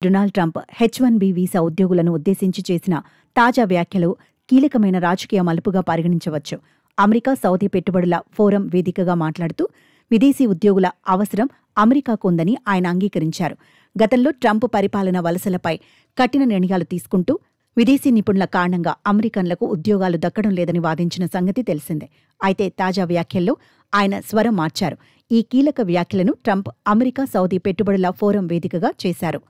Donald Trump H-1B visa ఉద్యోగులను ఉద్దేశించి చేసిన తాజా వ్యాఖ్యలు కీలకమైన రాజకీయ మలుపుగా పరిగణించవచ్చు. అమెరికా సౌదీ పెట్టుబడుల ఫోరం వేదికగా మాట్లాడుతూ విదేశీ ఉద్యోగుల అవసరం అమెరికాకు ఉందని ఆయన అంగీకరించారు. గతంలో ట్రంప్ పరిపాలన వలసలపై కఠిన నిర్ణయాలు తీసుకుంటూ విదేశీ నిపుణుల కారణంగా అమెరికన్లకు ఉద్యోగాలు దక్కడం లేదని వాదించిన సంగతి తెలిసిందే. అయితే తాజా వ్యాఖ్యల్లో ఆయన స్వరం మార్చారు. ఈ కీలక వ్యాఖ్యలను ట్రంప్ అమెరికా సౌదీ పెట్టుబడుల ఫోరం వేదికగా చేశారు.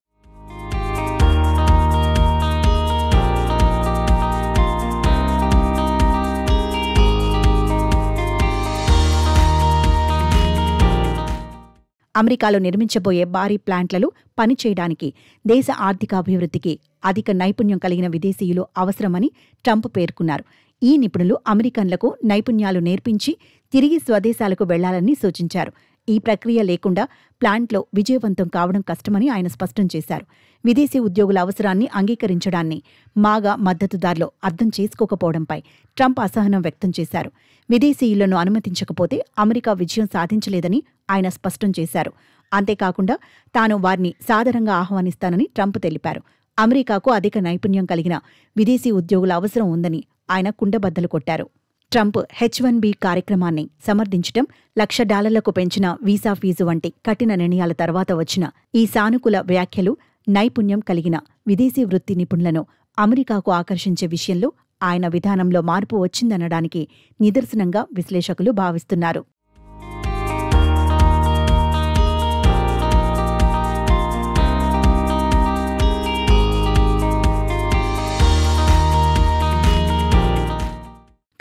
అమెరికాలో నిర్మించబోయే భారీ ప్లాంట్లలో పనిచేయడానికి దేశ ఆర్థికాభివృద్ధికి అధిక నైపుణ్యం కలిగిన విదేశీయులు అవసరమని ట్రంప్ పేర్కొన్నారు. ఈ నిపుణులు అమెరికన్లకు నైపుణ్యాలు నేర్పించి తిరిగి స్వదేశాలకు వెళ్లాలని సూచించారు. ఈ ప్రక్రియ లేకుండా ప్లాంట్లో విజయవంతం కావడం కష్టమని ఆయన స్పష్టం చేశారు. విదేశీ ఉద్యోగుల అవసరాన్ని అంగీకరించడాన్ని మాగా మద్దతుదారులు అర్థం చేసుకోకపోవడంపై ట్రంప్ అసహనం వ్యక్తం చేశారు. విదేశీయులను అనుమతించకపోతే అమెరికా విజయం సాధించలేదని ఆయన స్పష్టం చేశారు. అంతేకాకుండా తాను వారిని సాదరంగా ఆహ్వానిస్తానని ట్రంప్ తెలిపారు. అమెరికాకు అధిక నైపుణ్యం కలిగిన విదేశీ ఉద్యోగుల అవసరం ఉందని ఆయన కుండబద్దలు కొట్టారు. ట్రంప్ H-1B కార్యక్రమాన్ని సమర్థించడం, $1,00,000 పెంచిన వీసా ఫీజు వంటి కఠిన నిర్ణయాల తర్వాత వచ్చిన ఈ సానుకూల వ్యాఖ్యలు నైపుణ్యం కలిగిన విదేశీ వృత్తి నిపుణులను అమెరికాకు ఆకర్షించే విషయంలో ఆయన విధానంలో మార్పు వచ్చిందనడానికి నిదర్శనంగా విశ్లేషకులు భావిస్తున్నారు.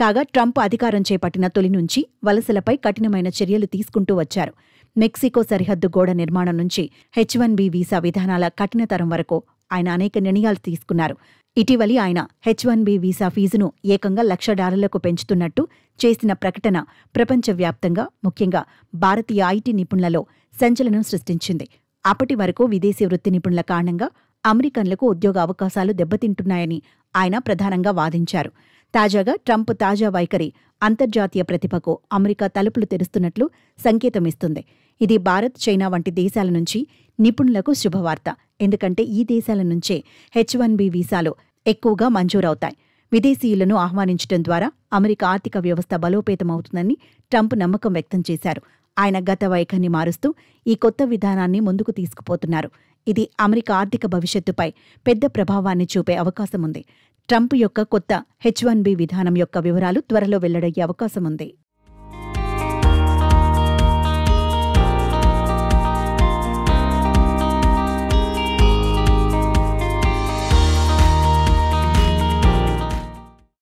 కాగా ట్రంప్ అధికారం చేపట్టిన తొలి నుంచి వలసలపై కఠినమైన చర్యలు తీసుకుంటూ వచ్చారు. మెక్సికో సరిహద్దు గోడ నిర్మాణం నుంచి H-1B వీసా విధానాల కఠినతరం వరకు ఆయన అనేక నిర్ణయాలు తీసుకున్నారు. ఇటీవలి ఆయన H-1B వీసా ఫీజును ఏకంగా $1,00,000 పెంచుతున్నట్టు చేసిన ప్రకటన ప్రపంచవ్యాప్తంగా ముఖ్యంగా భారతీయ ఐటీ నిపుణులలో సంచలనం సృష్టించింది. అప్పటి వరకు విదేశీ వృత్తి నిపుణుల కారణంగా అమెరికన్లకు ఉద్యోగ అవకాశాలు దెబ్బతింటున్నాయని ఆయన ప్రధానంగా వాదించారు. తాజాగా ట్రంప్ తాజా వైఖరి అంతర్జాతీయ ప్రతిభకు అమెరికా తలుపులు తెరుస్తున్నట్లు సంకేతమిస్తుంది. ఇది భారత్, చైనా వంటి దేశాల నుంచి నిపుణులకు శుభవార్త. ఎందుకంటే ఈ దేశాల నుంచే H-1B వీసాలు ఎక్కువగా మంజూరవుతాయి. విదేశీయులను ఆహ్వానించడం ద్వారా అమెరికా ఆర్థిక వ్యవస్థ బలోపేతమవుతుందని ట్రంప్ నమ్మకం వ్యక్తం చేశారు. ఆయన గత వైఖరిని మారుస్తూ ఈ కొత్త విధానాన్ని ముందుకు తీసుకుపోతున్నారు. ఇది అమెరికా ఆర్థిక భవిష్యత్తుపై పెద్ద ప్రభావాన్ని చూపే అవకాశముంది. ట్రంప్ యొక్క కొత్త H-1B విధానం యొక్క వివరాలు త్వరలో వెల్లడయ్యే అవకాశముంది.